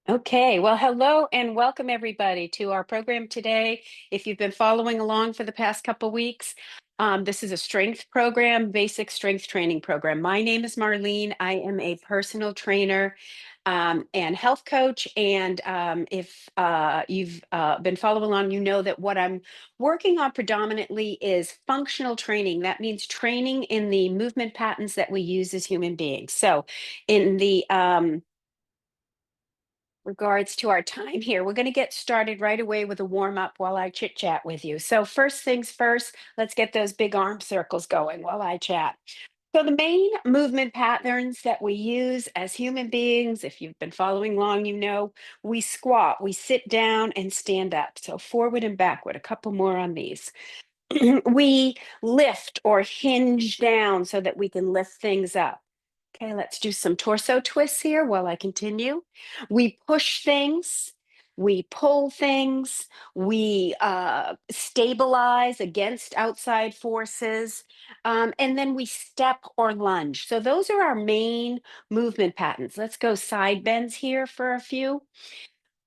Okay, well, hello and welcome everybody to our program today. If you've been following along for the past couple weeks, this is a strength program, basic strength training program. My name is Marlene. I am a personal trainer and health coach. And if you've been following along, you know that what I'm working on predominantly is functional training. That means training in the movement patterns that we use as human beings. So in the regards to our time here, we're going to get started right away with a warm up while I chit chat with you. So, first things first, let's get those big arm circles going while I chat. So, the main movement patterns that we use as human beings, if you've been following along, you know, we squat, we sit down and stand up. So, forward and backward, a couple more on these. We lift or hinge down so that we can lift things up. Okay, let's do some torso twists here while I continue. We push things, we pull things, we stabilize against outside forces, and then we step or lunge. So those are our main movement patterns. Let's go side bends here for a few.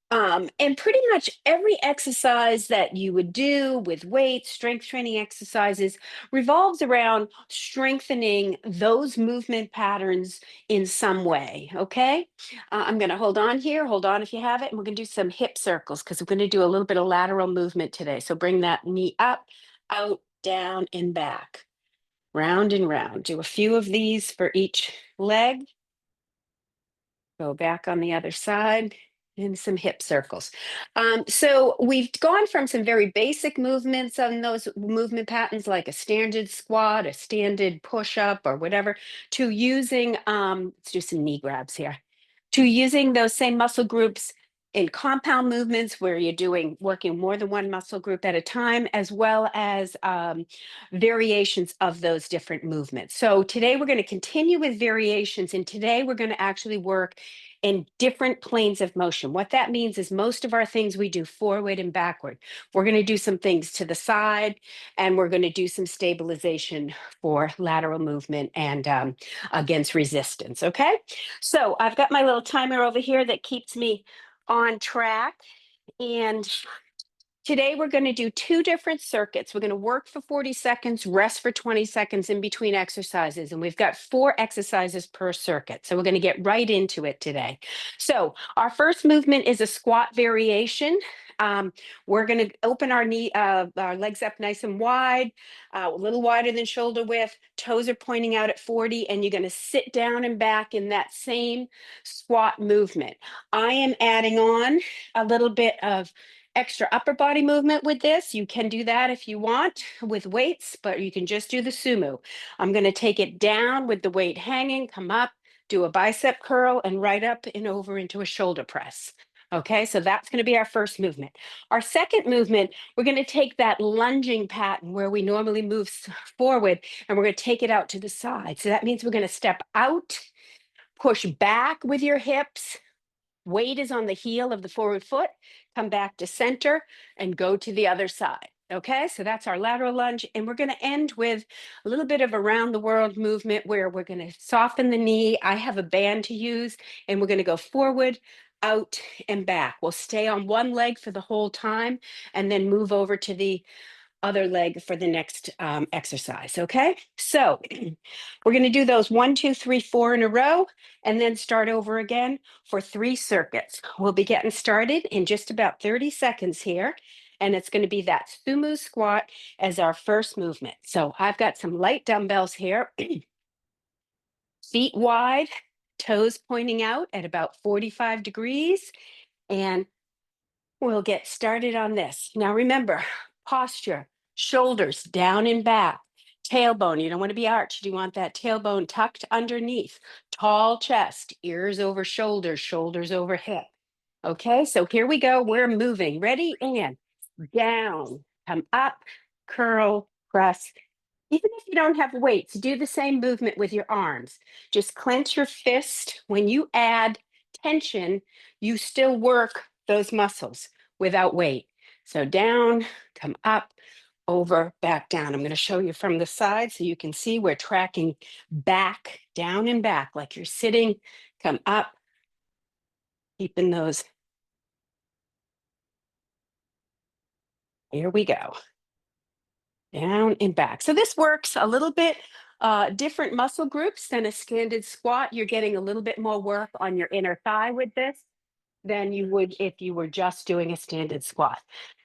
And pretty much every exercise that you would do with weights, strength training exercises revolves around strengthening those movement patterns in some way. Okay. I'm going to hold on here. Hold on if you have it. And we're going to do some hip circles because we're going to do a little bit of lateral movement today. So bring that knee up, out, down, and back, round and round. Do a few of these for each leg. Go back on the other side and some hip circles. So we've gone from some very basic movements on those movement patterns, like a standard squat, a standard push up, or whatever, to using, let's do some knee grabs here, to using those same muscle groups in compound movements where you're doing working more than one muscle group at a time, as well as variations of those different movements. So today we're going to continue with variations, and today we're going to actually work in different planes of motion. What that means is most of our things we do forward and backward. We're going to do some things to the side, and we're going to do some stabilization for lateral movement and against resistance. Okay. So I've got my little timer over here that keeps me on track. And today we're going to do two different circuits. We're going to work for 40 seconds, rest for 20 seconds in between exercises. And we've got 4 exercises per circuit. So we're going to get right into it today. So our first movement is a squat variation. We're going to open our legs up nice and wide, a little wider than shoulder width. Toes are pointing out at 40, and you're going to sit down and back in that same squat movement. I am adding on a little bit of extra upper body movement with this. You can do that if you want with weights, but you can just do the sumo. I'm going to take it down with the weight hanging, come up, do a bicep curl, and right up and over into a shoulder press. Okay, so that's going to be our first movement. Our second movement, we're going to take that lunging pattern where we normally move forward, and we're going to take it out to the side. So that means we're going to step out, push back with your hips. Weight is on the heel of the forward foot, come back to center and go to the other side. Okay, so that's our lateral lunge. And we're going to end with a little bit of around the world movement where we're going to soften the knee. I have a band to use, and we're going to go forward, out, and back. We'll stay on one leg for the whole time and then move over to the other leg for the next exercise. Okay, so we're going to do those 1, 2, 3, 4 in a row, and then start over again for 3 circuits. We'll be getting started in just about 30 seconds here, and it's going to be that sumo squat as our first movement. So I've got some light dumbbells here, feet wide, toes pointing out at about 45 degrees, and we'll get started on this. Now remember, posture, shoulders down and back, tailbone. You don't want to be arched. You want that tailbone tucked underneath, tall chest, ears over shoulders, shoulders over hip. Okay, so here we go. We're moving. Ready? And down, come up, curl, press. Even if you don't have weights, do the same movement with your arms. Just clench your fist. When you add tension, you still work those muscles without weight. So down, come up, over, back down. I'm going to show you from the side so you can see we're tracking back, down and back like you're sitting. Come up, Keeping those. Here we go. Down and back. So this works a little bit different muscle groups than a standard squat. You're getting a little bit more work on your inner thigh with this than you would if you were just doing a standard squat.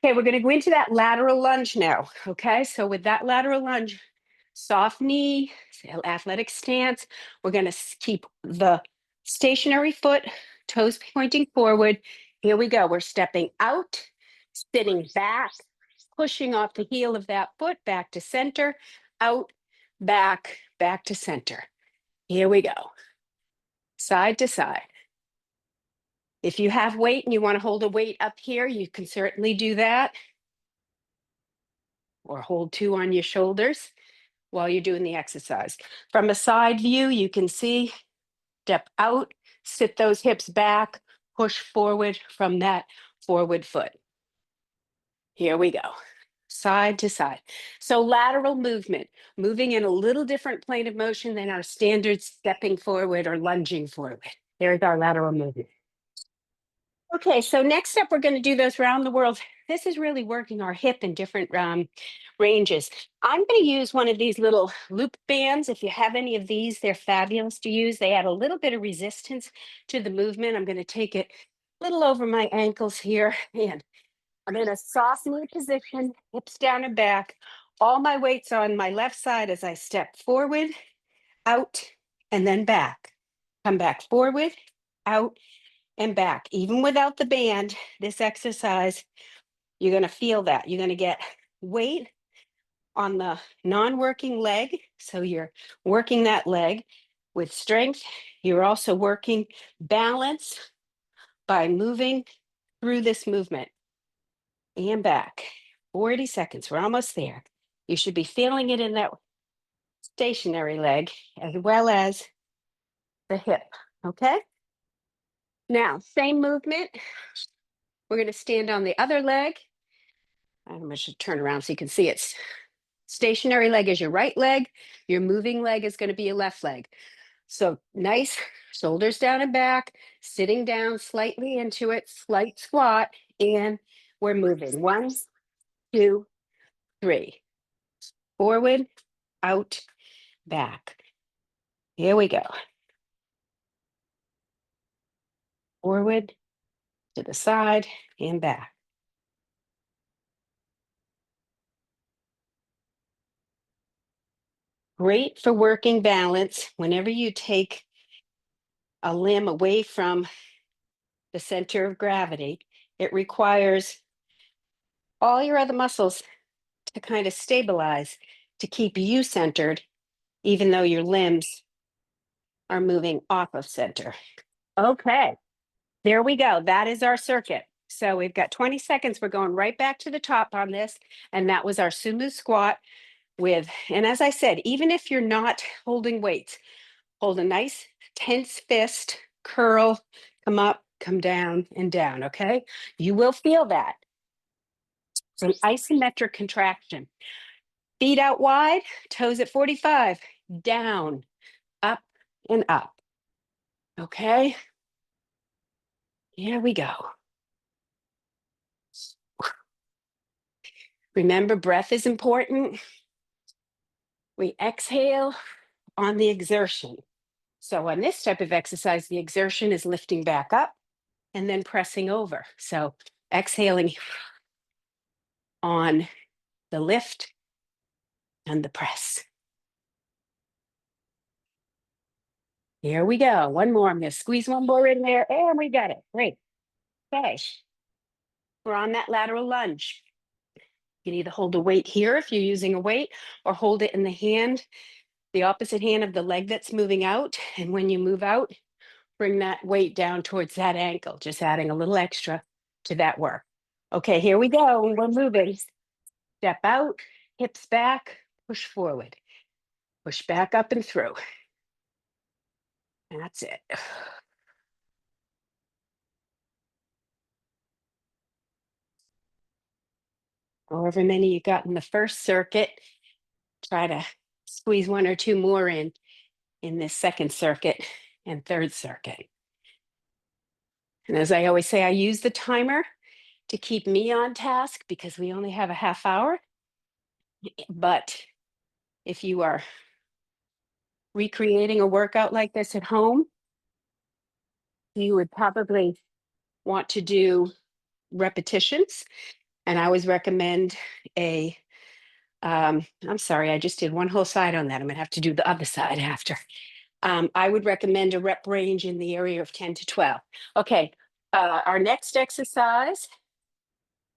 Okay, we're going to go into that lateral lunge now. Okay, so with that lateral lunge, soft knee, athletic stance, we're going to keep the stationary foot, toes pointing forward. Here we go. We're stepping out, sitting back, pushing off the heel of that foot back to center, out, back, back to center. Here we go. Side to side. If you have weight and you want to hold a weight up here, you can certainly do that. Or hold two on your shoulders while you're doing the exercise. From a side view, you can see, step out, sit those hips back, push forward from that forward foot. Here we go. Side to side. So lateral movement, moving in a little different plane of motion than our standard stepping forward or lunging forward. There's our lateral movement. Okay, so next up, we're going to do those round the world. This is really working our hip in different ranges. I'm going to use one of these little loop bands. If you have any of these, they're fabulous to use. They add a little bit of resistance to the movement. I'm going to take it a little over my ankles here, and I'm in a soft knee position, hips down and back. All my weight's on my left side as I step forward, out, and then back. Come back forward, out, and back. Even without the band, this exercise, you're going to feel that. You're going to get weight on the non-working leg. So you're working that leg with strength. You're also working balance by moving through this movement and back. 40 seconds. We're almost there. You should be feeling it in that stationary leg as well as the hip. Okay. Now, same movement. We're going to stand on the other leg. I'm going to turn around so you can see it's stationary leg is your right leg. Your moving leg is going to be your left leg. So nice shoulders down and back, sitting down slightly into it, slight squat, and we're moving. 1, 2, 3. Forward, out, back. Here we go. Forward, to the side, and back. Great for working balance. Whenever you take a limb away from the center of gravity, it requires all your other muscles to kind of stabilize, to keep you centered, even though your limbs are moving off of center. Okay, there we go. That is our circuit. So we've got 20 seconds. We're going right back to the top on this. And that was our sumo squat with, and as I said, even if you're not holding weights, hold a nice tense fist, curl, come up, come down, and down. Okay, you will feel that. It's an isometric contraction. Feet out wide, toes at 45, down, up, and up. Okay, here we go. Remember, breath is important. We exhale on the exertion. So on this type of exercise, the exertion is lifting back up and then pressing over. So exhaling on the lift and the press. Here we go. One more. I'm going to squeeze one more in there, and we got it. Great. Okay. We're on that lateral lunge. You can either hold a weight here if you're using a weight, or hold it in the hand, the opposite hand of the leg that's moving out. And when you move out, bring that weight down towards that ankle, just adding a little extra to that work. Okay, here we go. We're moving. Step out, hips back, push forward. Push back up and through. That's it. However many you got in the first circuit, try to squeeze one or two more in this second circuit and third circuit. And as I always say, I use the timer to keep me on task because we only have a half hour. But if you are recreating a workout like this at home, you would probably want to do repetitions. And I always recommend a, I'm sorry, I just did one whole side on that. I'm gonna have to do the other side after. I would recommend a rep range in the area of 10 to 12. Okay, our next exercise,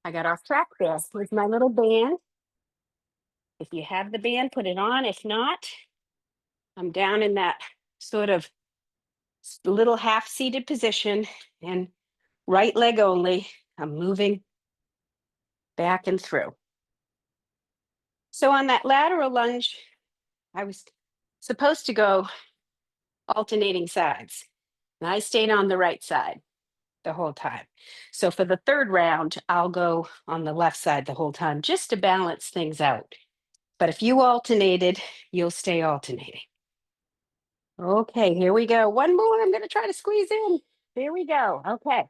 I got off track there with my little band. If you have the band, put it on. If not, I'm down in that sort of little half seated position and right leg only. I'm moving back and through. So on that lateral lunge, I was supposed to go alternating sides, and I stayed on the right side the whole time. So for the third round, I'll go on the left side the whole time just to balance things out. But if you alternated, you'll stay alternating. Okay, here we go. One more. I'm going to try to squeeze in. Here we go. Okay.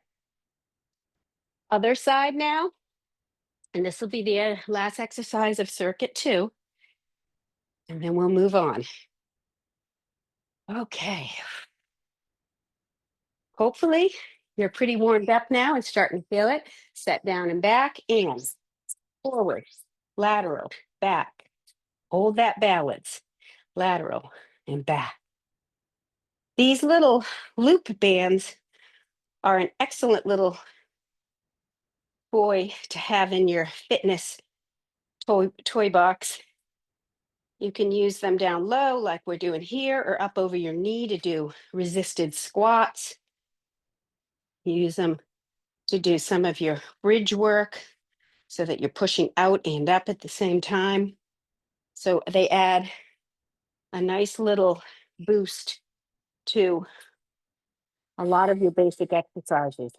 Other side now. And this will be the last exercise of circuit 2. And then we'll move on. Okay. Hopefully, you're pretty warmed up now and starting to feel it. Set down and back and forward, lateral, back. Hold that balance, lateral and back. These little loop bands are an excellent little toy to have in your fitness toy box. You can use them down low like we're doing here or up over your knee to do resisted squats. Use them to do some of your bridge work so that you're pushing out and up at the same time. So they add a nice little boost to a lot of your basic exercises.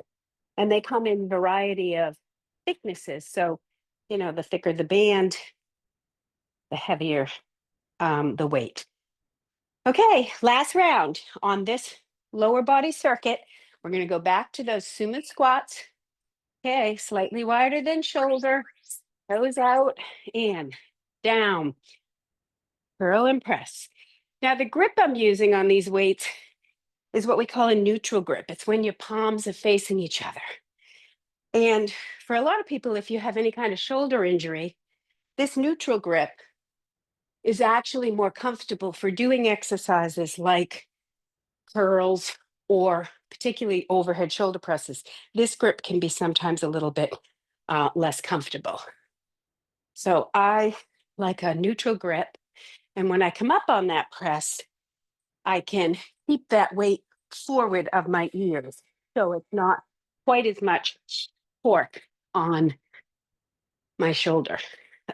And they come in a variety of thicknesses. So, the thicker the band, the heavier the weight. Okay, last round on this lower body circuit. We're going to go back to those sumo squats. Okay, slightly wider than shoulder, toes out and down, curl and press. Now the grip I'm using on these weights is what we call a neutral grip. It's when your palms are facing each other. And for a lot of people, if you have any kind of shoulder injury, this neutral grip is actually more comfortable for doing exercises like curls or particularly overhead shoulder presses. This grip can be sometimes a little bit less comfortable. So I like a neutral grip. And when I come up on that press, I can keep that weight forward of my ears. So it's not quite as much torque on my shoulder.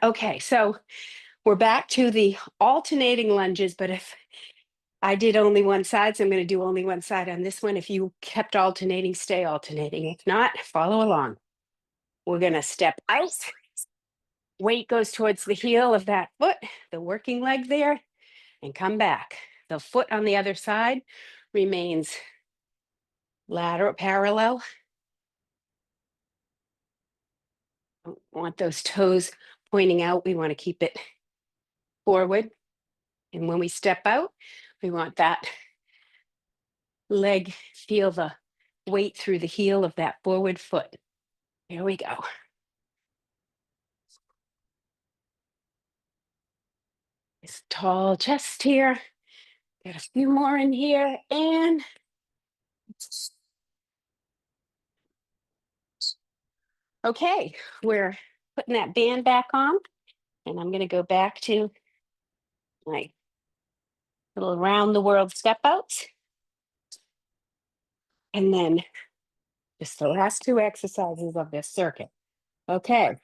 Okay, so we're back to the alternating lunges, but if I did only one side, so I'm going to do only one side on this one. If you kept alternating, stay alternating. If not, follow along. We're going to step out. Weight goes towards the heel of that foot, the working leg there, and come back. The foot on the other side remains lateral, parallel. Don't want those toes pointing out. We want to keep it forward. And when we step out, we want that leg, feel the weight through the heel of that forward foot. Here we go. This tall chest here. Got a few more in here. And okay, we're putting that band back on. And I'm going to go back to my little round the world step outs. And then just the last 2 exercises of this circuit. Okay,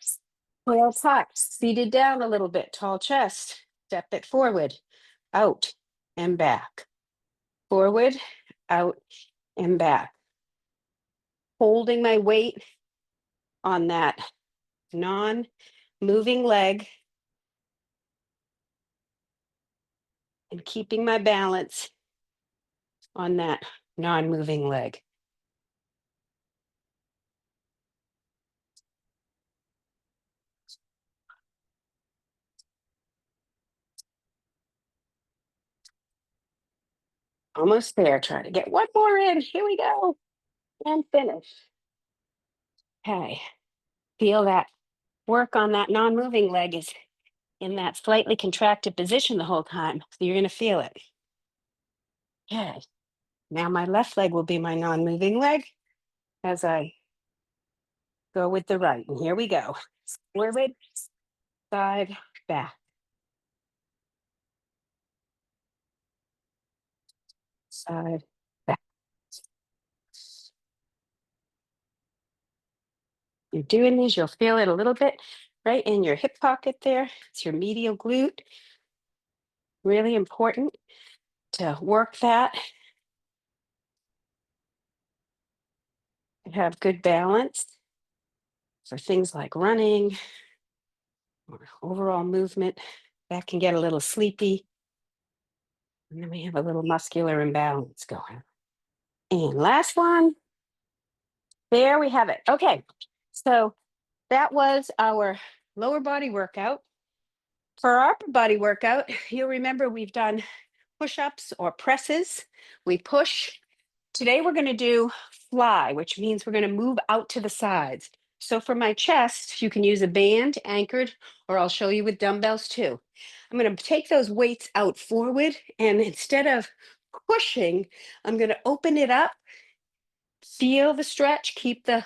whale tuck, seated down a little bit, tall chest, step it forward, out and back, forward, out and back. Holding my weight on that non-moving leg and keeping my balance on that non-moving leg. Almost there. Try to get one more in. Here we go. And finish. Okay. Feel that work on that non-moving leg is in that slightly contracted position the whole time. So you're going to feel it. Okay. Now my left leg will be my non-moving leg as I go with the right. And here we go. Forward, side, back, side, back. You're doing these, you'll feel it a little bit right in your hip pocket there. It's your medial glute. Really important to work that and have good balance for things like running or overall movement. That can get a little sleepy. And then we have a little muscular imbalance going. And last one. There we have it. Okay. So that was our lower body workout. For our upper body workout, you'll remember we've done push-ups or presses. We push. Today we're going to do fly, which means we're going to move out to the sides. So for my chest, you can use a band anchored, or I'll show you with dumbbells too. I'm going to take those weights out forward, and instead of pushing, I'm going to open it up, feel the stretch, keep the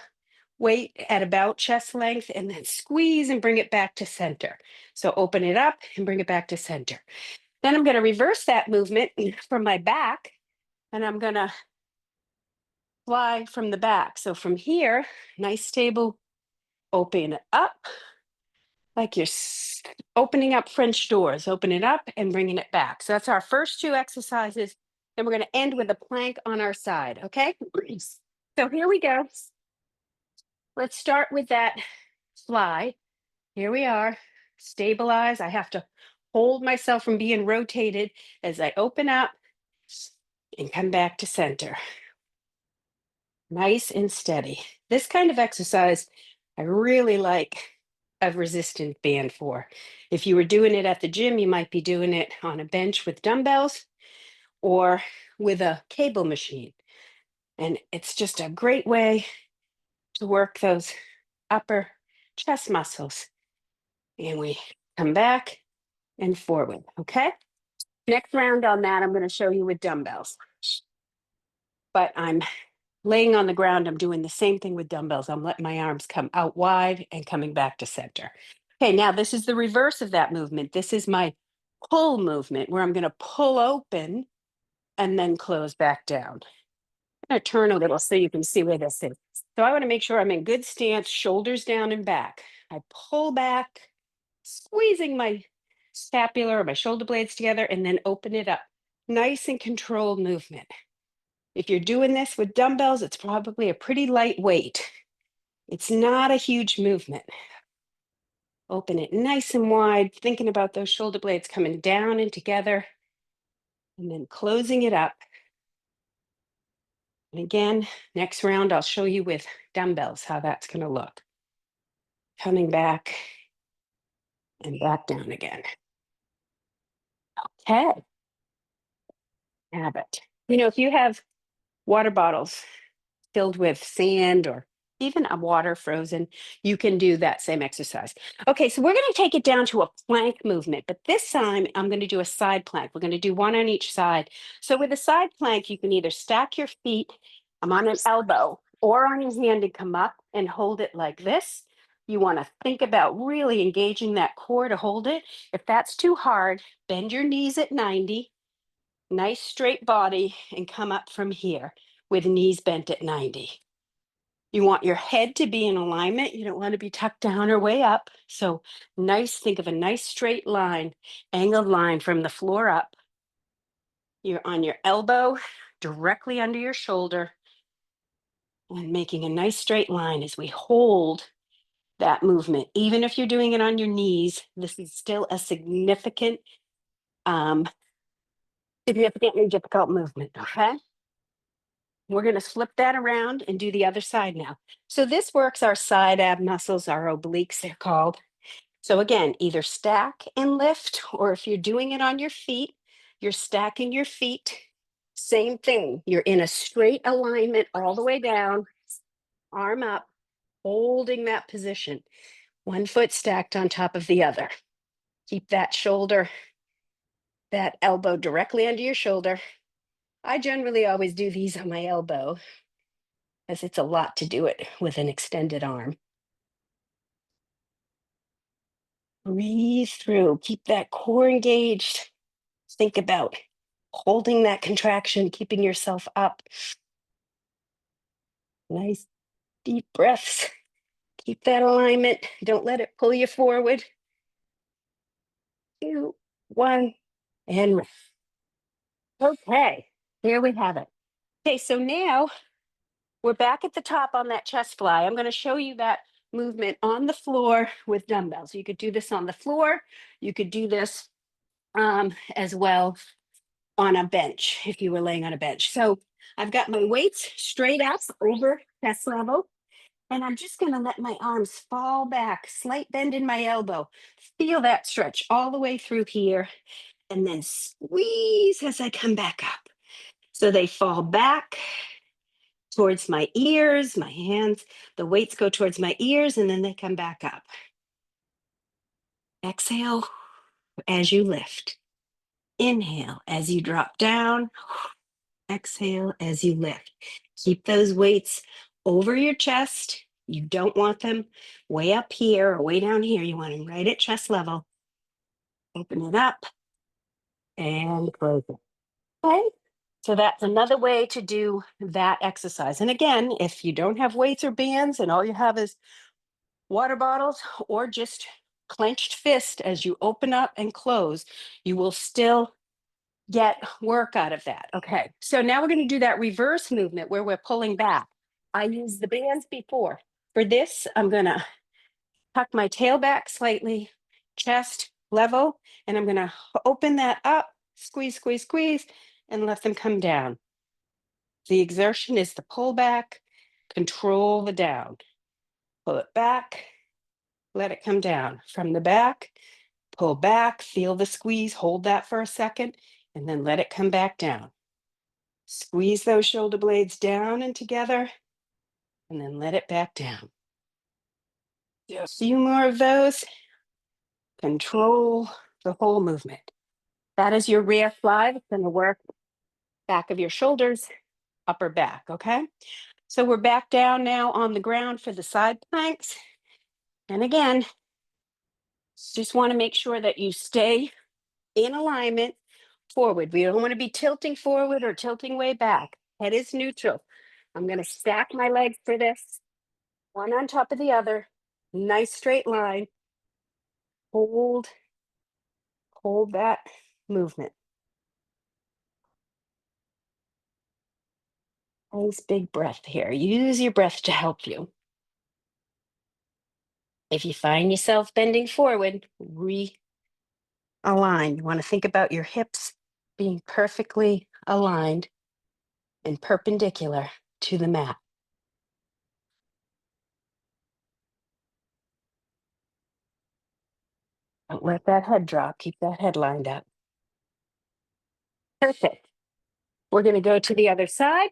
weight at about chest length, and then squeeze and bring it back to center. So open it up and bring it back to center. Then I'm going to reverse that movement from my back, and I'm going to fly from the back. So from here, nice stable, open it up like you're opening up French doors. Open it up and bringing it back. So that's our first two exercises. Then we're going to end with a plank on our side. Okay. So here we go. Let's start with that fly. Here we are. Stabilize. I have to hold myself from being rotated as I open up and come back to center. Nice and steady. This kind of exercise, I really like a resistance band for. If you were doing it at the gym, you might be doing it on a bench with dumbbells or with a cable machine. And it's just a great way to work those upper chest muscles. And we come back and forward, okay? Next round on that, I'm going to show you with dumbbells. But I'm laying on the ground, I'm doing the same thing with dumbbells. I'm letting my arms come out wide and coming back to center. Okay, now this is the reverse of that movement. This is my pull movement where I'm going to pull open and then close back down. I'm going to turn a little so you can see where this is. So I want to make sure I'm in good stance, shoulders down and back. I pull back, squeezing my scapula or my shoulder blades together, and then open it up. Nice and controlled movement. If you're doing this with dumbbells, it's probably a pretty light weight. It's not a huge movement. Open it nice and wide, thinking about those shoulder blades coming down and together, and then closing it up. And again, next round, I'll show you with dumbbells how that's going to look. Coming back and back down again. Okay. Have it. You know, if you have water bottles filled with sand or even a water frozen, you can do that same exercise. Okay, so we're going to take it down to a plank movement, but this time I'm going to do a side plank. We're going to do one on each side. So with a side plank, you can either stack your feet, I'm on an elbow, or on your hand and come up and hold it like this. You want to think about really engaging that core to hold it. If that's too hard, bend your knees at 90, nice straight body, and come up from here with knees bent at 90. You want your head to be in alignment. You don't want to be tucked down or way up. So nice, think of a nice straight line, angled line from the floor up. You're on your elbow directly under your shoulder and making a nice straight line as we hold that movement. Even if you're doing it on your knees, this is still a significantly difficult movement, okay? We're going to flip that around and do the other side now. So this works our side ab muscles, our obliques, they're called. So again, either stack and lift, or if you're doing it on your feet, you're stacking your feet, Same thing. You're in a straight alignment all the way down, arm up, holding that position. One foot stacked on top of the other. Keep that shoulder, that elbow directly under your shoulder. I generally always do these on my elbow as it's a lot to do it with an extended arm. Breathe through. Keep that core engaged. Think about holding that contraction, keeping yourself up. Nice deep breaths. Keep that alignment. Don't let it pull you forward. 2, 1, and rest. Okay, here we have it. Okay, so now we're back at the top on that chest fly. I'm going to show you that movement on the floor with dumbbells. You could do this on the floor. You could do this as well on a bench if you were laying on a bench. So I've got my weights straight up over chest level. And I'm just going to let my arms fall back, slight bend in my elbow. Feel that stretch all the way through here. And then squeeze as I come back up. So they fall back towards my ears, my hands. The weights go towards my ears and then they come back up. Exhale as you lift. Inhale as you drop down. Exhale as you lift. Keep those weights over your chest. You don't want them way up here or way down here. You want them right at chest level. Open it up and close it. Okay. So that's another way to do that exercise. And again, if you don't have weights or bands and all you have is water bottles or just clenched fist as you open up and close, you will still get work out of that. Okay, so now we're going to do that reverse movement where we're pulling back. I used the bands before. For this, I'm going to tuck my tail back slightly, chest level, and I'm going to open that up, squeeze, squeeze, squeeze, and let them come down. The exertion is the pull back, control the down. Pull it back, let it come down. From the back, pull back, feel the squeeze, hold that for a second, and then let it come back down. Squeeze those shoulder blades down and together, and then let it back down. Do a few more of those. Control the whole movement. That is your rear fly. It's going to work back of your shoulders, upper back, okay? So we're back down now on the ground for the side planks. And again, just want to make sure that you stay in alignment forward. We don't want to be tilting forward or tilting way back. Head is neutral. I'm going to stack my legs for this, one on top of the other. Nice straight line. Hold that movement. Nice big breath here. Use your breath to help you. If you find yourself bending forward, realign. You want to think about your hips being perfectly aligned and perpendicular to the mat. Don't let that head drop. Keep that head lined up. Perfect. We're going to go to the other side.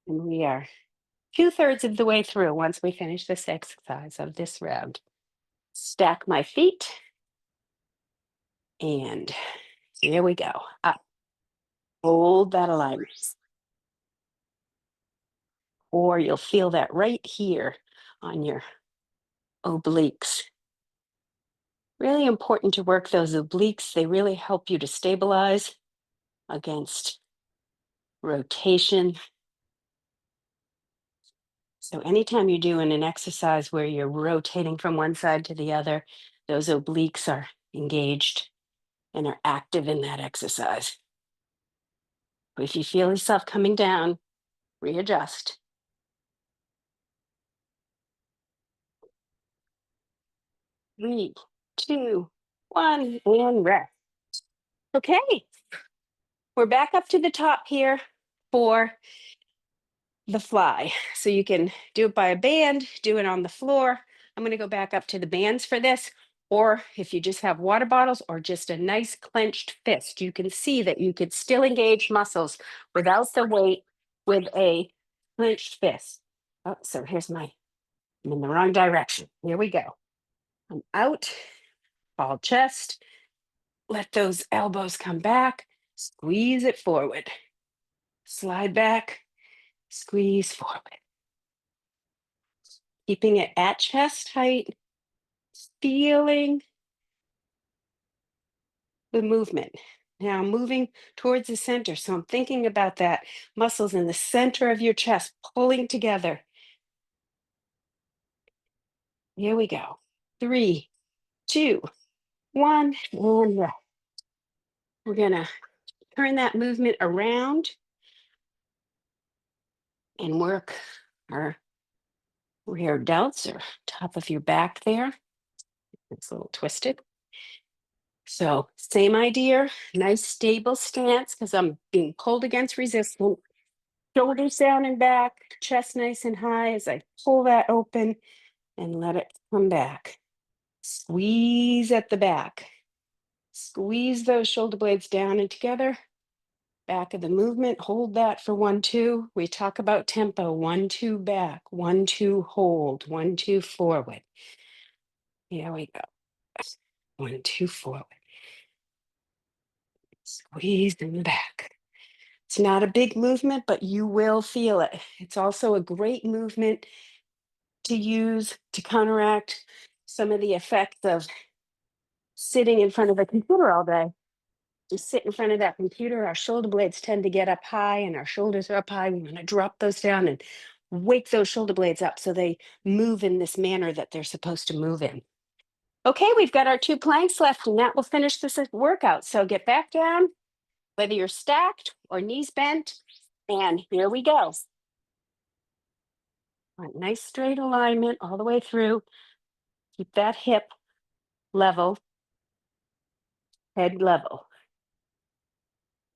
And we are 2/3 of the way through once we finish this exercise of this round. Stack my feet. And here we go. Up. Hold that alignment. Or you'll feel that right here on your obliques. Really important to work those obliques. They really help you to stabilize against rotation. So anytime you're doing an exercise where you're rotating from one side to the other, those obliques are engaged and are active in that exercise. If you feel yourself coming down, readjust. 3, 2, 1, and rest. Okay, we're back up to the top here for the fly. So you can do it by a band, do it on the floor. I'm going to go back up to the bands for this, or if you just have water bottles or just a nice clenched fist, you can see that you could still engage muscles without the weight with a clenched fist. Oh, so I'm in the wrong direction. Here we go. I'm out, ball chest. Let those elbows come back. Squeeze it forward. Slide back, squeeze forward. Keeping it at chest height, feeling the movement. Now I'm moving towards the center. So I'm thinking about that muscles in the center of your chest pulling together. Here we go. 3, 2, 1, and rest. We're going to turn that movement around and work our rear delts or top of your back there. It's a little twisted. So same idea, nice stable stance because I'm being pulled against resistance. Shoulders down and back, chest nice and high as I pull that open and let it come back. Squeeze at the back. Squeeze those shoulder blades down and together. Back of the movement, hold that for 1, 2. We talk about tempo, 1, 2 back, 1, 2 hold, 1, 2 forward. Here we go. 1, 2 forward. Squeeze in the back. It's not a big movement, but you will feel it. It's also a great movement to use to counteract some of the effects of sitting in front of a computer all day. Just sit in front of that computer, our shoulder blades tend to get up high and our shoulders are up high. We want to drop those down and wake those shoulder blades up so they move in this manner that they're supposed to move in. Okay, we've got our 2 planks left and that will finish this workout. So get back down, whether you're stacked or knees bent, and here we go. Nice straight alignment all the way through. Keep that hip level, head level.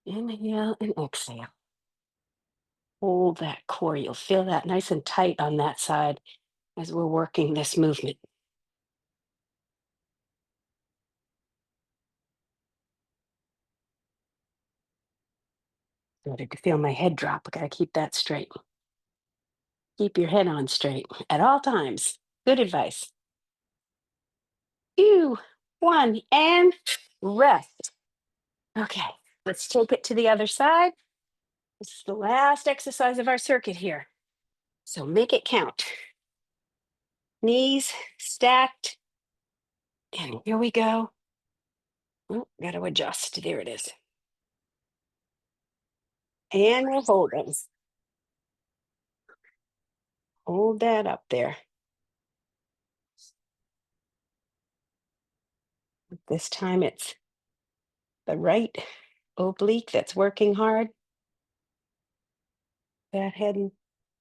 Inhale and exhale. Hold that core. You'll feel that nice and tight on that side as we're working this movement. Started to feel my head drop. I gotta keep that straight. Keep your head on straight at all times. Good advice. 2, 1, and rest. Okay, let's take it to the other side. This is the last exercise of our circuit here. So make it count. Knees stacked. And here we go. Oh, got to adjust. There it is. And we're holding. Hold that up there. This time it's the right oblique that's working hard. That head in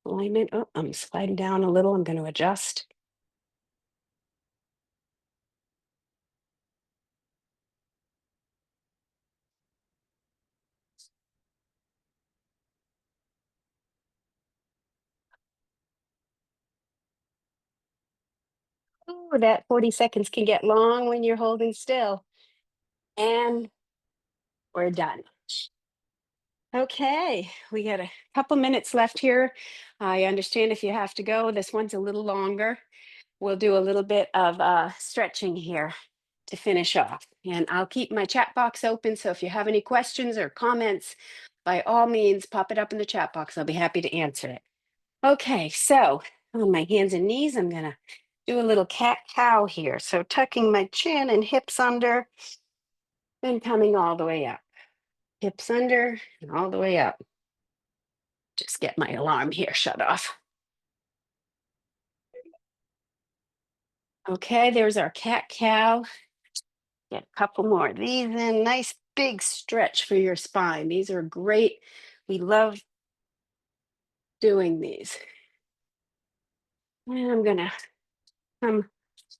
alignment. Oh, I'm sliding down a little. I'm going to adjust. Oh, that 40 seconds can get long when you're holding still. And we're done. Okay, we got a couple minutes left here. I understand if you have to go, this one's a little longer. We'll do a little bit of stretching here to finish off. And I'll keep my chat box open. So if you have any questions or comments, by all means, pop it up in the chat box. I'll be happy to answer it. Okay, so on my hands and knees, I'm going to do a little cat cow here. So tucking my chin and hips under and coming all the way up. Hips under and all the way up. Just get my alarm here shut off. Okay, there's our cat cow. Get a couple more of these in. Nice big stretch for your spine. These are great. We love doing these. And I'm going to come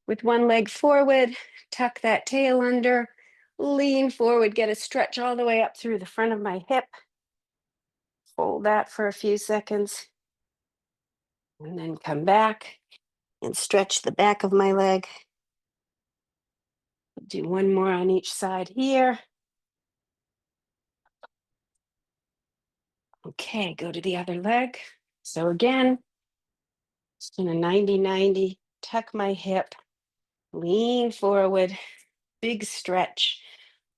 with one leg forward, tuck that tail under, lean forward, get a stretch all the way up through the front of my hip. Hold that for a few seconds. And then come back and stretch the back of my leg. Do one more on each side here. Okay, go to the other leg. So again, just in a 90-90, tuck my hip, lean forward, big stretch.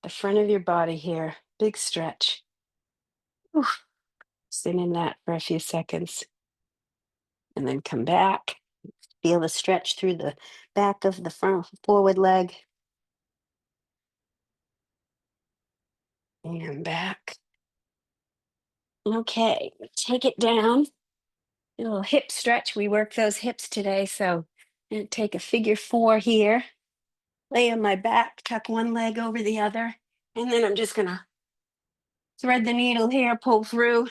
The front of your body here, big stretch. Oof. Sit in that for a few seconds and then come back. Feel the stretch through the back of the front forward leg and back. Okay, take it down. A little hip stretch. We worked those hips today, so I'm gonna take a figure four here. Lay on my back, tuck one leg over the other, and then I'm just gonna thread the needle here, pull through,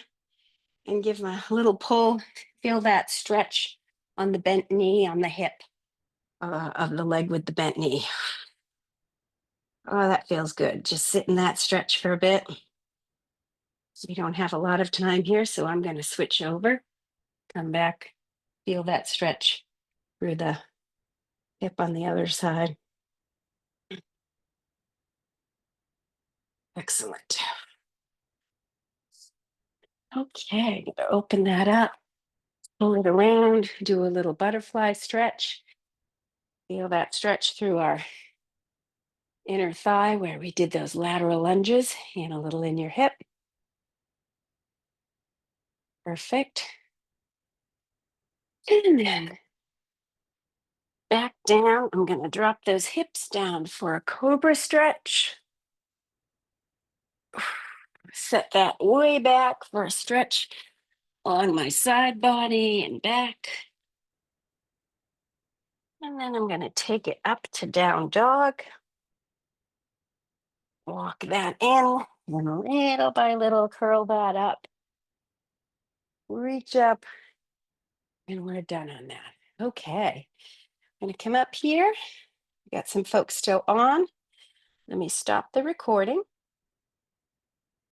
and give a little pull. Feel that stretch on the bent knee, on the hip of the leg with the bent knee. Oh, that feels good. Just sit in that stretch for a bit. We don't have a lot of time here, so I'm going to switch over, come back, feel that stretch through the hip on the other side. Excellent. Okay, open that up, pull it around, do a little butterfly stretch. Feel that stretch through our inner thigh where we did those lateral lunges, and a little in your hip. Perfect. And then back down. I'm going to drop those hips down for a cobra stretch. Set that way back for a stretch along my side body and back. And then I'm going to take it up to down dog. Walk that in, and little by little curl that up. Reach up, and we're done on that. Okay, I'm going to come up here. Got some folks still on. Let me stop the recording.